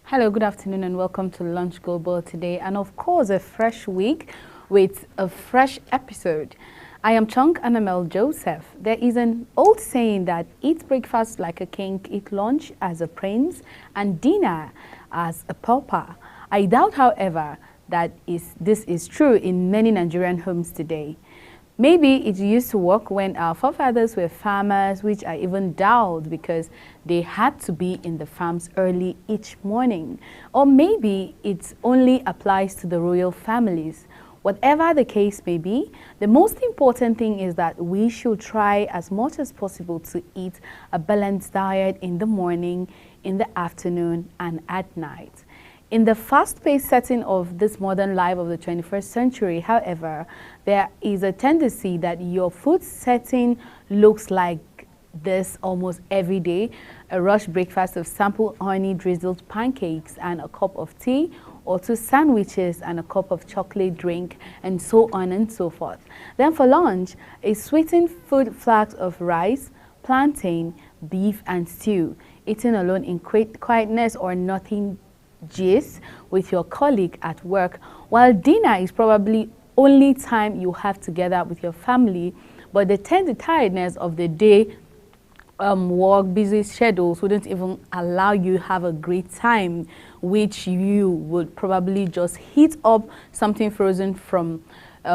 Hello, good afternoon, and welcome to Lunch Global today. And of course, a fresh week with a fresh episode. I am Chonganamel Joseph. There is an old saying that eat breakfast like a king, eat lunch as a prince, and dinner as a pauper. I doubt, however, that this is true in many Nigerian homes today. Maybe it used to work when our forefathers were farmers, which I even doubt because they had to be in the farms early each morning. Or maybe it only applies to the royal families. Whatever the case may be, the most important thing is that we should try as much as possible to eat a balanced diet in the morning, in the afternoon, and at night. In the fast-paced setting of this modern life of the 21st century, however, there is a tendency that your food setting looks like this almost every day: a rush breakfast of sample honey-drizzled pancakes and a cup of tea, or two sandwiches and a cup of chocolate drink, and so on and so forth. Then for lunch, a sweetened food flask of rice, plantain, beef, and stew, eaten alone in quietness or nothing gist with your colleague at work, while dinner is probably only time you have together with your family, but the tiredness of the day, work, busy schedules wouldn't even allow you have a great time, which you would probably just heat up something frozen from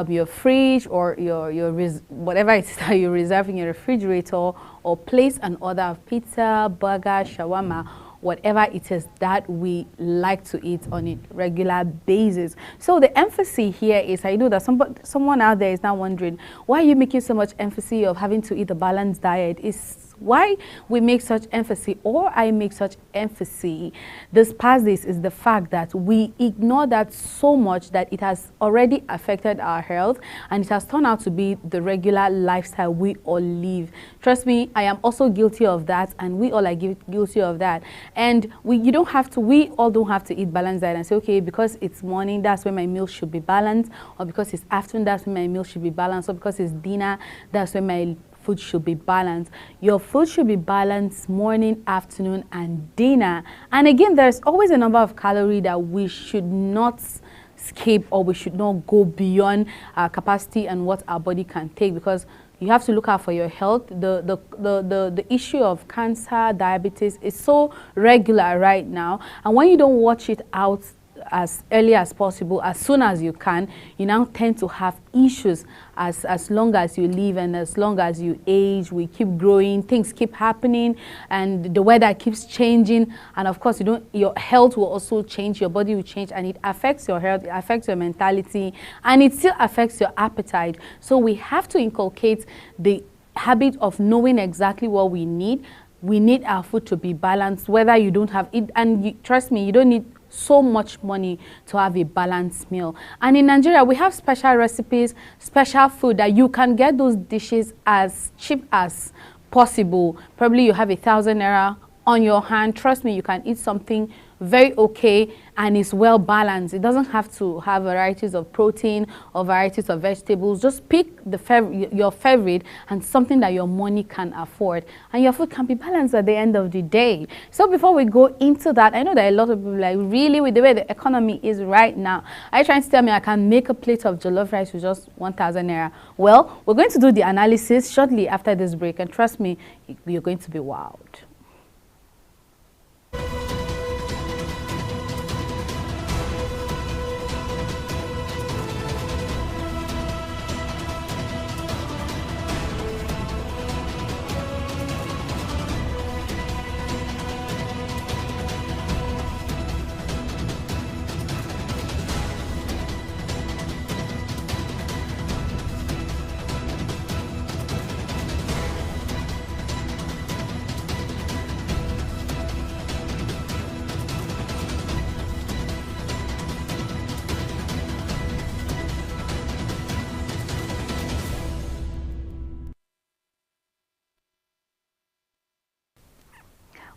your fridge or your whatever it is that you reserve in your refrigerator, or place an order of pizza, burger, shawarma, whatever it is that we like to eat on a regular basis. So the emphasis here is, I know that someone out there is now wondering, why are you making so much emphasis of having to eat a balanced diet? Is why we make such emphasis, or I make such emphasis this past this is the fact that we ignore that so much that it has already affected our health, and it has turned out to be the regular lifestyle we all live. Trust me, I am also guilty of that, and we all are guilty of that. And we all don't have to eat balanced diet and say, okay, because it's morning, that's when my meal should be balanced, or because it's afternoon, that's when my meal should be balanced, or because it's dinner, that's when my food should be balanced. Your food should be balanced morning, afternoon, and dinner. And again, there's always a number of calories that we should not skip, or we should not go beyond our capacity and what our body can take, because you have to look out for your health. The issue of cancer, diabetes is so regular right now, and when you don't watch it out as early as possible, as soon as you can, you now tend to have issues as long as you live and as long as you age. We keep growing, things keep happening, and the weather keeps changing, and of course your health will also change, your body will change, and it affects your health, it affects your mentality, and it still affects your appetite. So we have to inculcate the habit of knowing exactly what we need. We need our food to be balanced, whether you don't have it, and trust me, you don't need so much money to have a balanced meal. And in Nigeria, we have special recipes, special food that you can get those dishes as cheap as possible. Probably you have 1,000 naira on your hand. Trust me, you can eat something very okay, and it's well balanced. It doesn't have to have varieties of protein or varieties of vegetables. Just pick your favorite and something that your money can afford, and your food can be balanced at the end of the day. So before we go into that, I know that a lot of people are like, really, with the way the economy is right now, are you trying to tell me I can make a plate of jollof rice with just 1,000 naira? Well, we're going to do the analysis shortly after this break, and trust me, you're going to be wowed.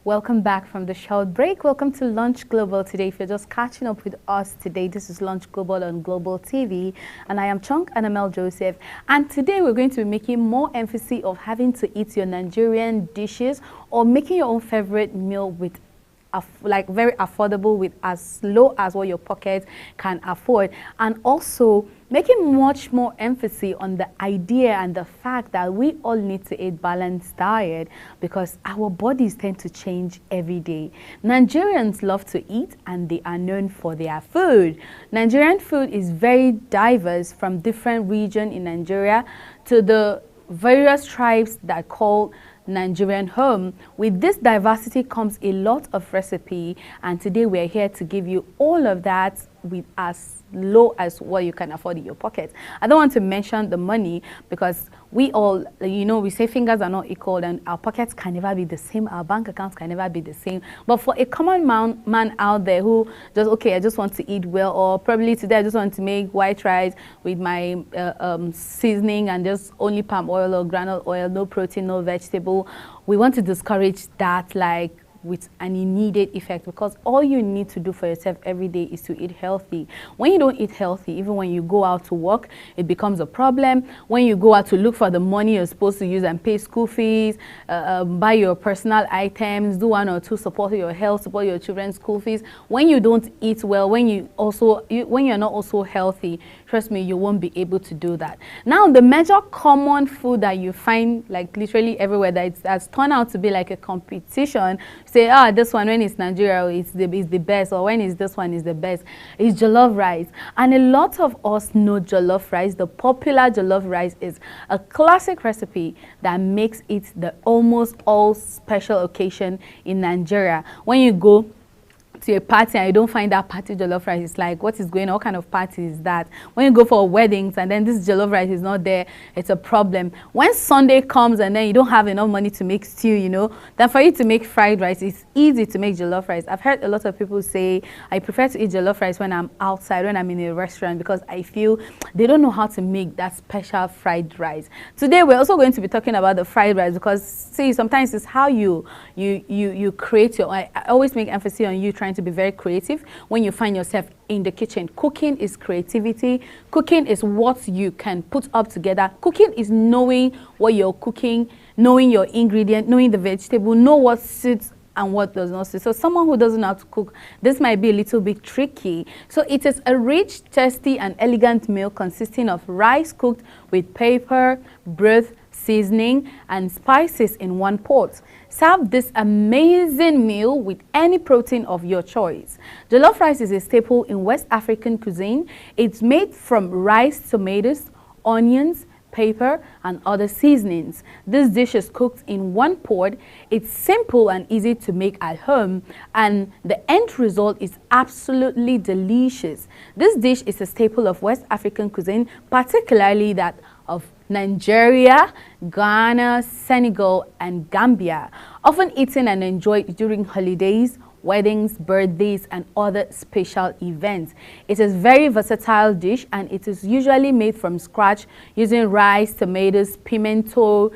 Welcome back from the short break. Welcome to Lunch Global today. If you're just catching up with us today, this is Lunch Global on Global TV, and I am Chonganamel Joseph. And today we're going to be making more emphasis of having to eat your Nigerian dishes or making your own favorite meal with like very affordable with as low as what your pocket can afford, and also making much more emphasis on the idea and the fact that we all need to eat balanced diet because our bodies tend to change every day. Nigerians love to eat and they are known for their food. Nigerian food is very diverse from different regions in Nigeria to the various tribes that call Nigerian home. With this diversity comes a lot of recipe, and today we're here to give you all of that with as low as what you can afford in your pocket. I don't want to mention the money because we all, we say fingers are not equal and our pockets can never be the same, our bank accounts can never be the same. But for a common man out there who just, okay, I just want to eat well, or probably today I just want to make white rice with my seasoning and just only palm oil or granule oil, no protein, no vegetable, we want to discourage that, like, with an immediate effect, because all you need to do for yourself every day is to eat healthy. When you don't eat healthy, even when you go out to work, it becomes a problem. When you go out to look for the money you're supposed to use and pay school fees, buy your personal items, do one or two, support your health, support your children's school fees, when you don't eat well, when you're not also healthy, trust me, you won't be able to do that. Now, the major common food that you find like literally everywhere that has turned out to be like a competition, say, this one, when it's Nigeria, it's the best, or when it's this one is the best, is jollof rice. And a lot of us know jollof rice. The popular jollof rice is a classic recipe that makes it the almost all special occasion in Nigeria. When you go to a party and you don't find that party jollof rice, it's like, what is going on? What kind of party is that? When you go for weddings and then this jollof rice is not there, it's a problem. When Sunday comes and then you don't have enough money to make stew, then for you to make fried rice, it's easy to make jollof rice. I've heard a lot of people say, I prefer to eat jollof rice when I'm outside, when I'm in a restaurant, because I feel they don't know how to make that special fried rice. Today, we're also going to be talking about the fried rice because, see, sometimes it's how you create your, I always make emphasis on you trying to be very creative when you find yourself in the kitchen. Cooking is creativity. Cooking is what you can put up together. Cooking is knowing what you're cooking, knowing your ingredient, knowing the vegetable, know what suits and what does not suit. So someone who doesn't know how to cook, this might be a little bit tricky. So it is a rich, tasty and elegant meal consisting of rice cooked with pepper, broth, seasoning and spices in one pot. Serve this amazing meal with any protein of your choice. Jollof rice is a staple in West African cuisine. It's made from rice, tomatoes, onions, pepper and other seasonings. This dish is cooked in one pot. It's simple and easy to make at home, and the end result is absolutely delicious. This dish is a staple of West African cuisine, particularly that of Nigeria, Ghana, Senegal and Gambia, often eaten and enjoyed during holidays, weddings, birthdays and other special events. It is a very versatile dish and it is usually made from scratch using rice, tomatoes, pimento,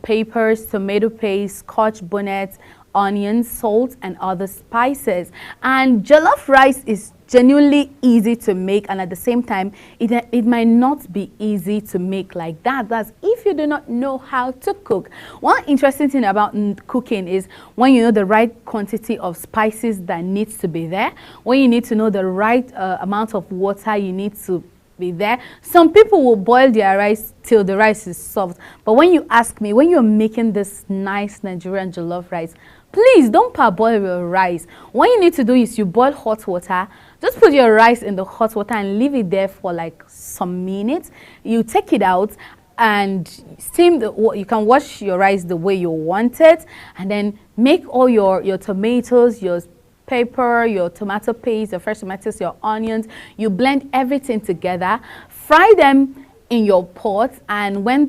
peppers, tomato paste, scotch bonnet, onions, salt and other spices. And jollof rice is genuinely easy to make, and at the same time it might not be easy to make like that. That's if you do not know how to cook. One interesting thing about cooking is when you know the right quantity of spices that needs to be there, when you need to know the right amount of water you need to be there. Some people will boil their rice till the rice is soft, but when you ask me, when you're making this nice Nigerian jollof rice, please don't parboil your rice. What you need to do is you boil hot water. Just put your rice in the hot water and leave it there for like some minutes. You take it out and steam you can wash your rice the way you want it, and then make all your tomatoes, your pepper, your tomato paste, your fresh tomatoes, your onions. You blend everything together, fry them in your pot, and when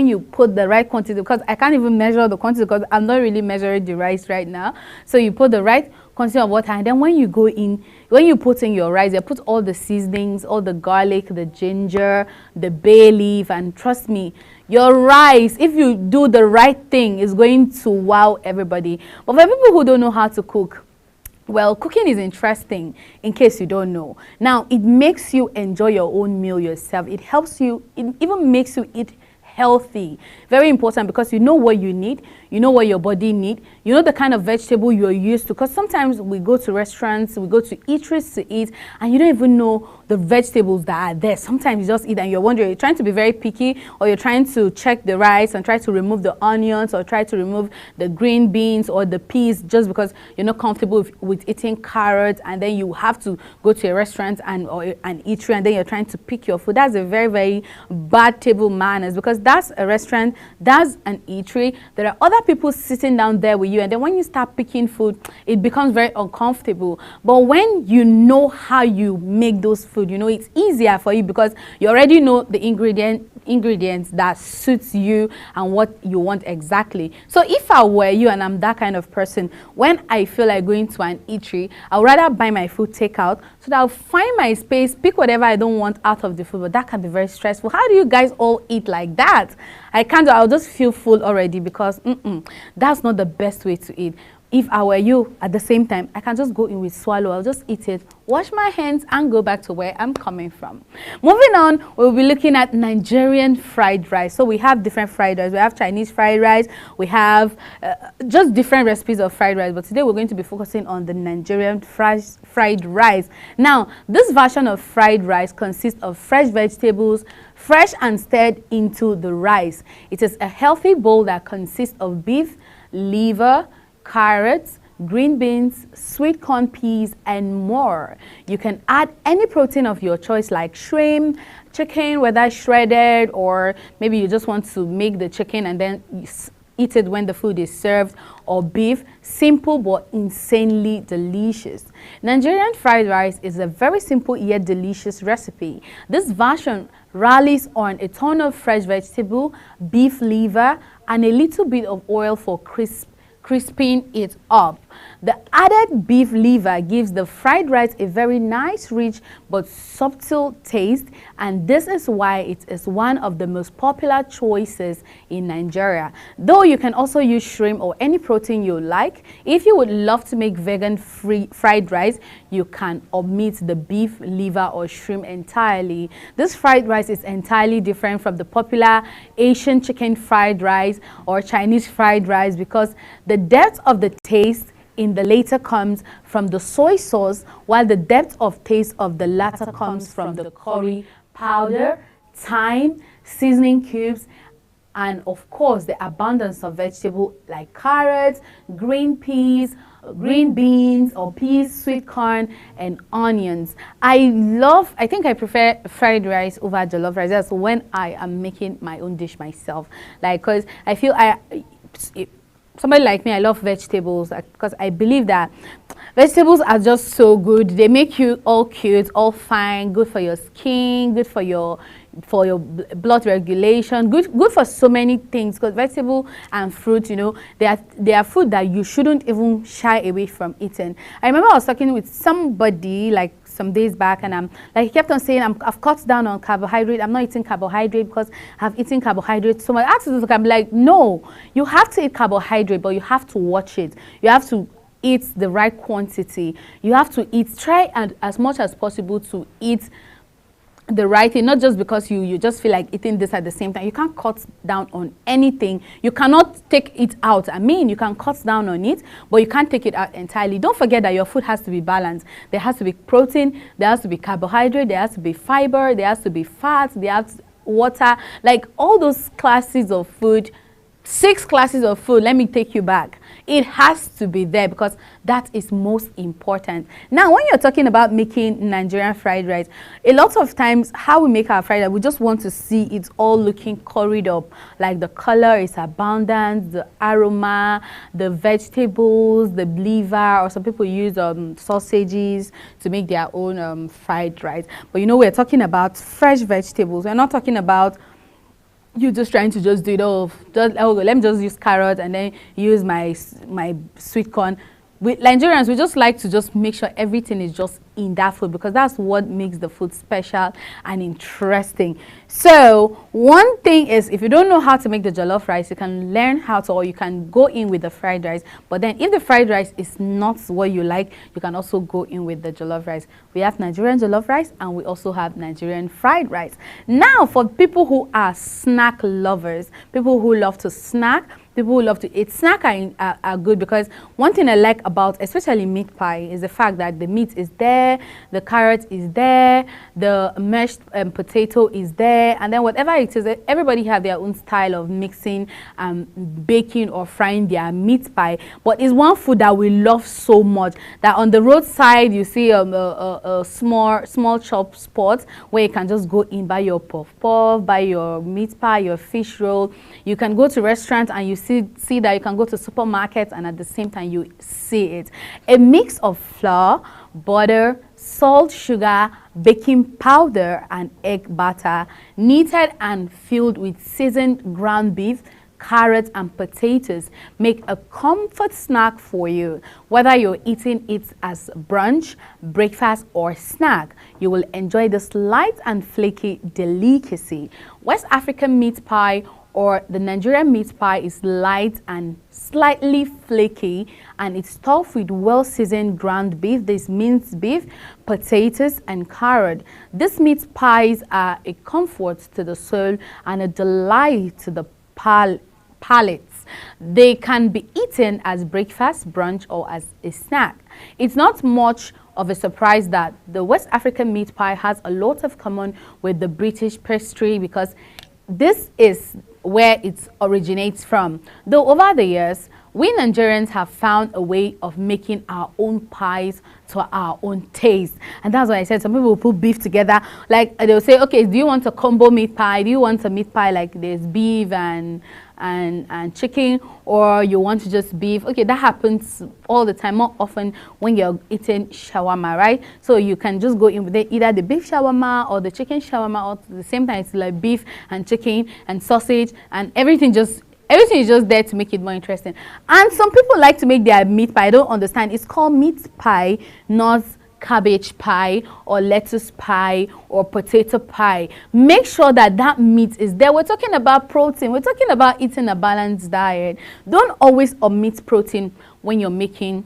you put the right quantity, because I can't even measure the quantity because I'm not really measuring the rice right now, so you put the right quantity of water, and then when you put in your rice, you put all the seasonings, all the garlic, the ginger, the bay leaf, and trust me, your rice, if you do the right thing, is going to wow everybody. But for people who don't know how to cook, well, cooking is interesting in case you don't know. Now, it makes you enjoy your own meal yourself. It helps you, it even makes you eat healthy. Very important, because you know what you need, you know what your body needs, you know the kind of vegetable you're used to. Because sometimes we go to restaurants, we go to eateries to eat, and you don't even know the vegetables that are there. Sometimes you just eat and you're wondering, you're trying to be very picky, or you're trying to check the rice and try to remove the onions, or try to remove the green beans or the peas, just because you're not comfortable with eating carrots, and then you have to go to a restaurant or an eatery, and then you're trying to pick your food. That's a very, very bad table manners, because that's a restaurant, that's an eatery. There are other people sitting down there with you, and then when you start picking food, it becomes very uncomfortable. But when you know how you make those food, you know, it's easier for you, because you already know the ingredients that suits you and what you want exactly. So if I were you, and I'm that kind of person, when I feel like going to an eatery, I would rather buy my food takeout, so that I'll find my space, pick whatever I don't want out of the food. But that can be very stressful. How do you guys all eat like that? I can't. I'll just feel full already, because that's not the best way to eat. If I were you, at the same time, I can just go in with swallow. I'll just eat it, wash my hands, and go back to where I'm coming from. Moving on, we'll be looking at Nigerian fried rice. So we have different fried rice. We have Chinese fried rice. We have just different recipes of fried rice. But today we're going to be focusing on the Nigerian fried rice. Now, this version of fried rice consists of fresh vegetables, fresh and stirred into the rice. It is a healthy bowl that consists of beef, liver, carrots, green beans, sweet corn peas, and more. You can add any protein of your choice, like shrimp, chicken, whether shredded, or maybe you just want to make the chicken and then eat it when the food is served, or beef. Simple but insanely delicious. Nigerian fried rice is a very simple yet delicious recipe. This version rallies on a ton of fresh vegetable, beef liver, and a little bit of oil for crisping it up. The added beef liver gives the fried rice a very nice, rich but subtle taste, and this is why it is one of the most popular choices in Nigeria. Though you can also use shrimp or any protein you like. If you would love to make vegan fried rice, you can omit the beef liver or shrimp entirely. This fried rice is entirely different from the popular Asian chicken fried rice or Chinese fried rice, because the depth of the taste in the later comes from the soy sauce, while the depth of taste of the latter comes from the curry powder, thyme, seasoning cubes, and of course the abundance of vegetable like carrots, green peas, green beans or peas, sweet corn, and onions. I think I prefer fried rice over jollof rice. That's when I am making my own dish myself, like, because I feel somebody like me, I love vegetables, because I believe that vegetables are just so good. They make you all cute, all fine, good for your skin, good for your blood regulation, good for so many things. Because vegetable and fruit, you know, they are food that you shouldn't even shy away from eating. I remember I was talking with somebody like some days back, and he kept on saying, I've cut down on carbohydrate. I'm not eating carbohydrate because I've eaten carbohydrate so much. I have to look, I'm like, no, you have to eat carbohydrate, but you have to watch it. You have to eat the right quantity. You have to try as much as possible to eat the right thing, not just because you just feel like eating this at the same time. You can't cut down on anything. You cannot take it out. I mean, you can cut down on it, but you can't take it out entirely. Don't forget that your food has to be balanced. There has to be protein, there has to be carbohydrate, there has to be fiber, there has to be fat, there has to be water, like all those classes of food. 6 classes of food, let me take you back. It has to be there, because that is most important. Now, when you're talking about making Nigerian fried rice, a lot of times how we make our fried rice, we just want to see it all looking curried up, like the color is abundant, the aroma, the vegetables, the liver, or some people use sausages to make their own fried rice. But you know, we're talking about fresh vegetables. We're not talking about you just trying to just do it all. Let me just use carrot and then use my sweet corn. we Nigerians, we just like to just make sure everything is just in that food, because that's what makes the food special and interesting. So one thing is, if you don't know how to make the jollof rice, you can learn how to, or you can go in with the fried rice. But then if the fried rice is not what you like, you can also go in with the jollof rice. We have Nigerian jollof rice and we also have Nigerian fried rice. Now for people who are snack lovers, people who love to snack, people who love to eat, snack are good, because one thing I like about especially meat pie is the fact that the meat is there, the carrot is there, the mashed potato is there, and then whatever it is, everybody have their own style of mixing, baking or frying their meat pie. But it's one food that we love so much that on the roadside you see a small chop spot where you can just go in, buy your puff puff, buy your meat pie, your fish roll. You can go to restaurants and you see that you can go to supermarkets and at the same time you see it. A mix of flour, butter, salt, sugar, baking powder and egg batter, kneaded and filled with seasoned ground beef, carrots and potatoes, make a comfort snack for you. Whether you're eating it as brunch, breakfast or snack, you will enjoy this light and flaky delicacy. West African meat pie or the Nigerian meat pie is light and slightly flaky, and it's topped with well-seasoned ground beef. There's minced beef, potatoes and carrot. These meat pies are a comfort to the soul and a delight to the palates. They can be eaten as breakfast, brunch or as a snack. It's not much of a surprise that the West African meat pie has a lot of common with the British pastry, because this is where it originates from. Though over the years, we Nigerians have found a way of making our own pies to our own taste. And that's why I said some people will put beef together. Like they'll say, okay, do you want a combo meat pie? Do you want a meat pie like there's beef and chicken, or you want to just beef? Okay, that happens all the time, more often when you're eating shawarma, right? So you can just go in with either the beef shawarma or the chicken shawarma, or at the same time it's like beef and chicken and sausage and everything is just there to make it more interesting. And some people like to make their meat pie. I don't understand. It's called meat pie, not cabbage pie or lettuce pie or potato pie. Make sure that that meat is there. We're talking about protein. We're talking about eating a balanced diet. Don't always omit protein when you're making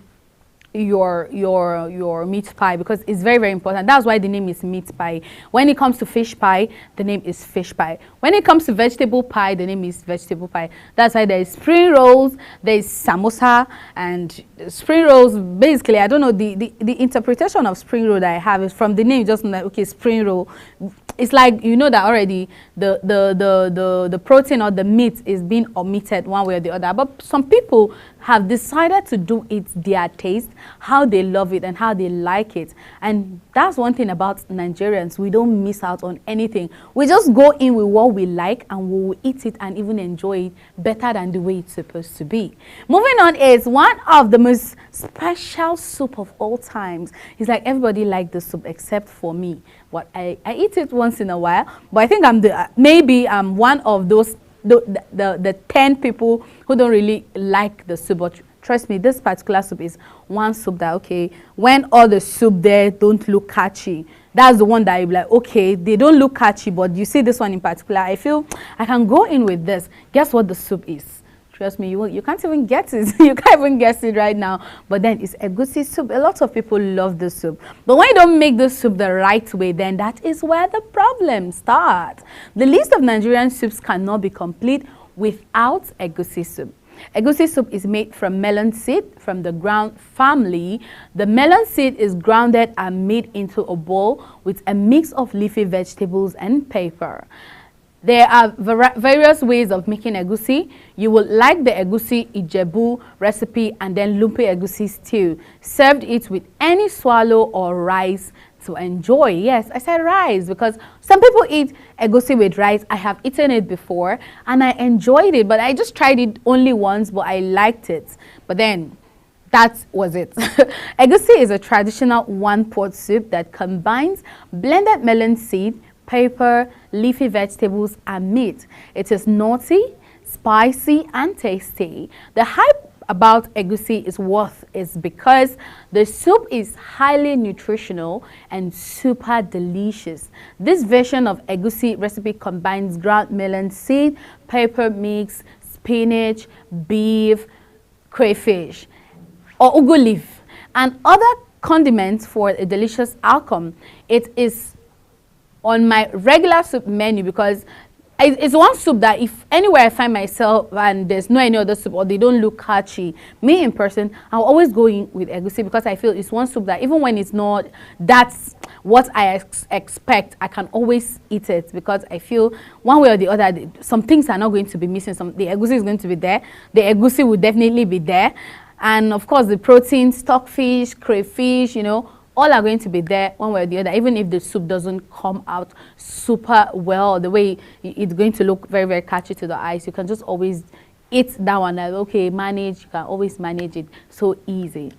your meat pie, because it's very, very important. That's why the name is meat pie. When it comes to fish pie, the name is fish pie. When it comes to vegetable pie, the name is vegetable pie. That's why there is spring rolls, there is samosa, and spring rolls, basically, I don't know, the interpretation of spring roll that I have is from the name, just like, okay, spring roll. It's like, you know that already the protein or the meat is being omitted one way or the other. But some people have decided to do it their taste, how they love it and how they like it. And that's one thing about Nigerians. We don't miss out on anything. We just go in with what we like and we will eat it and even enjoy it better than the way it's supposed to be. Moving on is one of the most special soup of all times. It's like everybody likes the soup except for me. But I eat it once in a while, but I think maybe I'm one of those the 10 people who don't really like the soup. But trust me, this particular soup is one soup that, okay, when all the soup there don't look catchy, that's the one that you're like, okay, they don't look catchy, but you see this one in particular, I feel I can go in with this. Guess what the soup is? Trust me, you can't even get it. You can't even guess it right now. But then it's egusi soup. A lot of people love the soup. But when you don't make the soup the right way, then that is where the problem starts. The list of Nigerian soups cannot be complete without egusi soup. Egusi soup is made from melon seed from the ground family. The melon seed is grounded and made into a bowl with a mix of leafy vegetables and pepper. There are various ways of making egusi. You will like the egusi Ijebu recipe and then lumpe egusi stew. Served it with any swallow or rice to enjoy. Yes, I said rice because some people eat egusi with rice. I have eaten it before and I enjoyed it, but I just tried it only once, but I liked it. But then that was it. Egusi is a traditional one-pot soup that combines blended melon seed, pepper, leafy vegetables and meat. It is nutty, spicy and tasty. The hype about egusi is worth is because the soup is highly nutritional and super delicious. This version of egusi recipe combines ground melon seed, pepper mix, spinach, beef, crayfish, or ugu leaf, and other condiments for a delicious outcome. It is on my regular soup menu because it's one soup that if anywhere I find myself and there's no any other soup or they don't look catchy, me in person, I'll always go in with egusi because I feel it's one soup that even when it's not that's what I expect, I can always eat it because I feel one way or the other, some things are not going to be missing. The egusi is going to be there. The egusi will definitely be there. And of course, the protein, stockfish, crayfish, all are going to be there one way or the other, even if the soup doesn't come out super well, the way it's going to look very, very catchy to the eyes. You can just always eat that one. Okay, manage. You can always manage it so easy.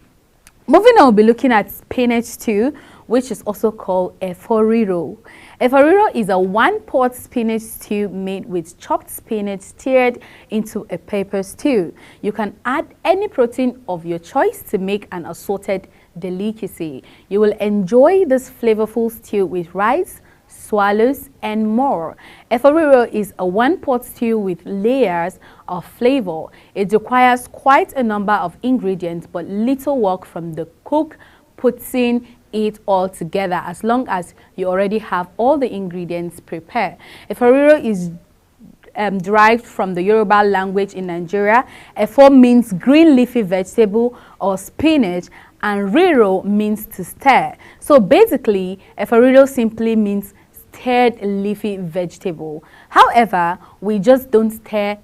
Moving on, we'll be looking at spinach stew, which is also called eforiro. Eforiro is a 1-pot spinach stew made with chopped spinach stirred into a pepper stew. You can add any protein of your choice to make an assorted delicacy. You will enjoy this flavorful stew with rice, swallows, and more. Eforiro is a 1-pot stew with layers of flavor. It requires quite a number of ingredients, but little work from the cook putting it all together, as long as you already have all the ingredients prepared. Eforiro is derived from the Yoruba language in Nigeria. Efo means green leafy vegetable or spinach, and riro means to stir. So basically, eforiro simply means stirred leafy vegetable. However, we just don't stir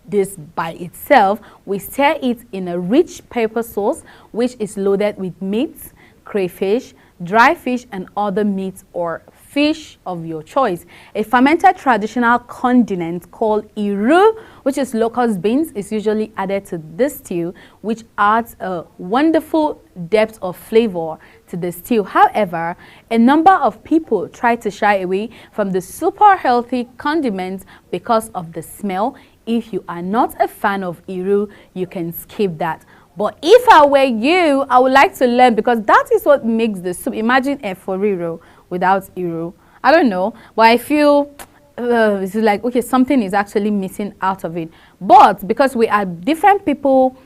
this by itself. We stir it in a rich pepper sauce, which is loaded with meat, crayfish, dry fish, and other meats or fish of your choice. A fermented traditional condiment called iru, which is locust beans, is usually added to this stew, which adds a wonderful depth of flavor to the stew. However, a number of people try to shy away from the super healthy condiments because of the smell. If you are not a fan of iru, you can skip that. But if I were you, I would like to learn, because that is what makes the soup. Imagine eforiro without iru. I don't know, but I feel it's like, okay, something is actually missing out of it. But because we are different people,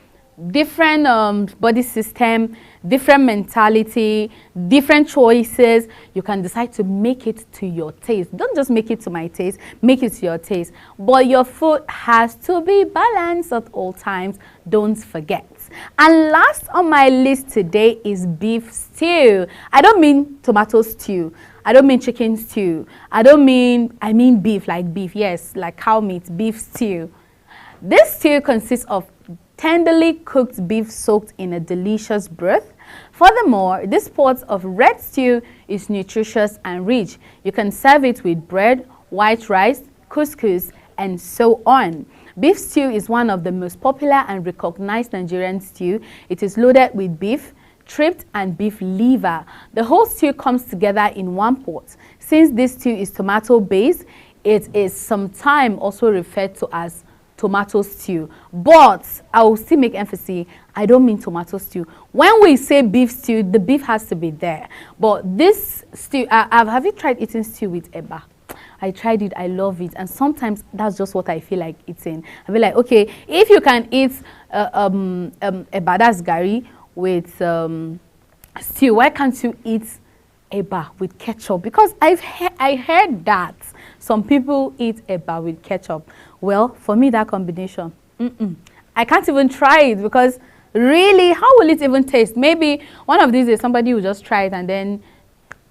different body system, different mentality, different choices, you can decide to make it to your taste. Don't just make it to my taste, make it to your taste. But your food has to be balanced at all times. Don't forget. And last on my list today is beef stew. I don't mean tomato stew. I don't mean chicken stew. I mean beef, like beef, yes, like cow meat, beef stew. This stew consists of tenderly cooked beef soaked in a delicious broth. Furthermore, this pot of red stew is nutritious and rich. You can serve it with bread, white rice, couscous, and so on. Beef stew is one of the most popular and recognized Nigerian stew. It is loaded with beef, tripe, and beef liver. The whole stew comes together in one pot. Since this stew is tomato based, it is sometimes also referred to as tomato stew. But I will still make emphasis, I don't mean tomato stew. When we say beef stew, the beef has to be there. But this stew, have you tried eating stew with eba? I tried it, I love it, and sometimes that's just what I feel like eating. I feel like, okay, if you can eat eba, that's gari, with stew, why can't you eat eba with ketchup? Because I heard that some people eat eba with ketchup. Well, for me, that combination, I can't even try it, because really, how will it even taste? Maybe one of these days somebody will just try it and then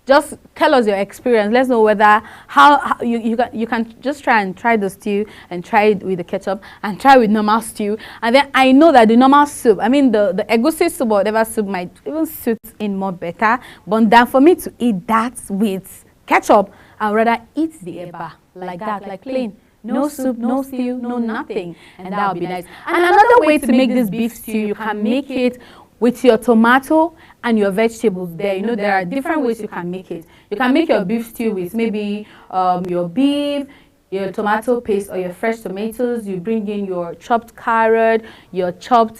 just tell us your experience. Let's know whether how you can just try the stew and try it with the ketchup and try with normal stew. And then I know that the normal soup, I mean the egusi soup or whatever soup, might even suit in more better. But then for me to eat that with ketchup, I'd rather eat the eba like that, like plain. No soup, no stew, no nothing. And that would be nice. And another way to make this beef stew, you can make it with your tomato and your vegetables there. You know, there are different ways you can make it. You can make your beef stew with maybe your beef, your tomato paste or your fresh tomatoes, you bring in your chopped carrot, your chopped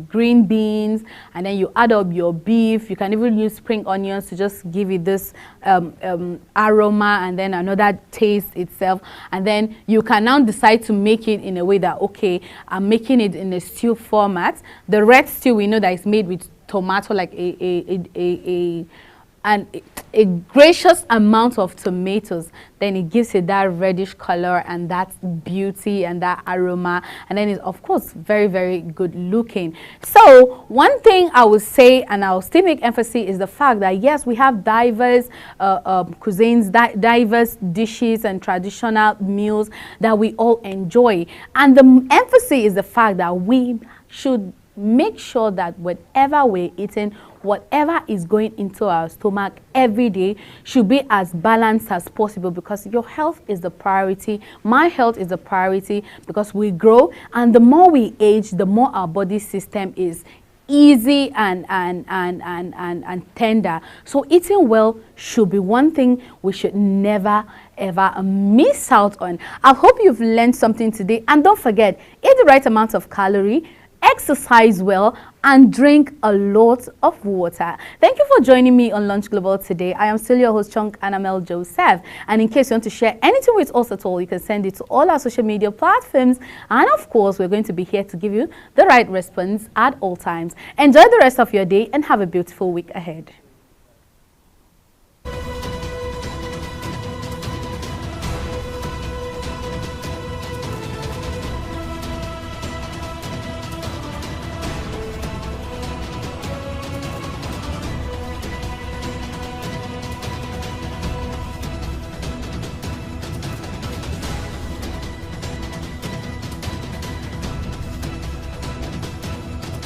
green beans, and then you add up your beef. You can even use spring onions to just give it this aroma and then another taste itself. And then you can now decide to make it in a way that, okay, I'm making it in a stew format. The red stew, we know that it's made with tomato, like a gracious amount of tomatoes. Then it gives it that reddish color and that beauty and that aroma, and then it's of course very, very good looking. So one thing I would say, and I'll still make emphasis, is the fact that yes, we have diverse cuisines, diverse dishes and traditional meals that we all enjoy, and the emphasis is the fact that we should make sure that whatever we're eating, whatever is going into our stomach every day, should be as balanced as possible, because your health is the priority. My health is the priority, because we grow, and the more we age, the more our body system is easy and tender. So eating well should be one thing we should never ever miss out on. I hope you've learned something today, and don't forget, eat the right amount of calorie, exercise well, and drink a lot of water. Thank you for joining me on Lunch Global today. I am still your host, Chonganamel Joseph. And in case you want to share anything with us at all, you can send it to all our social media platforms. And of course, we're going to be here to give you the right response at all times. Enjoy the rest of your day and have a beautiful week ahead.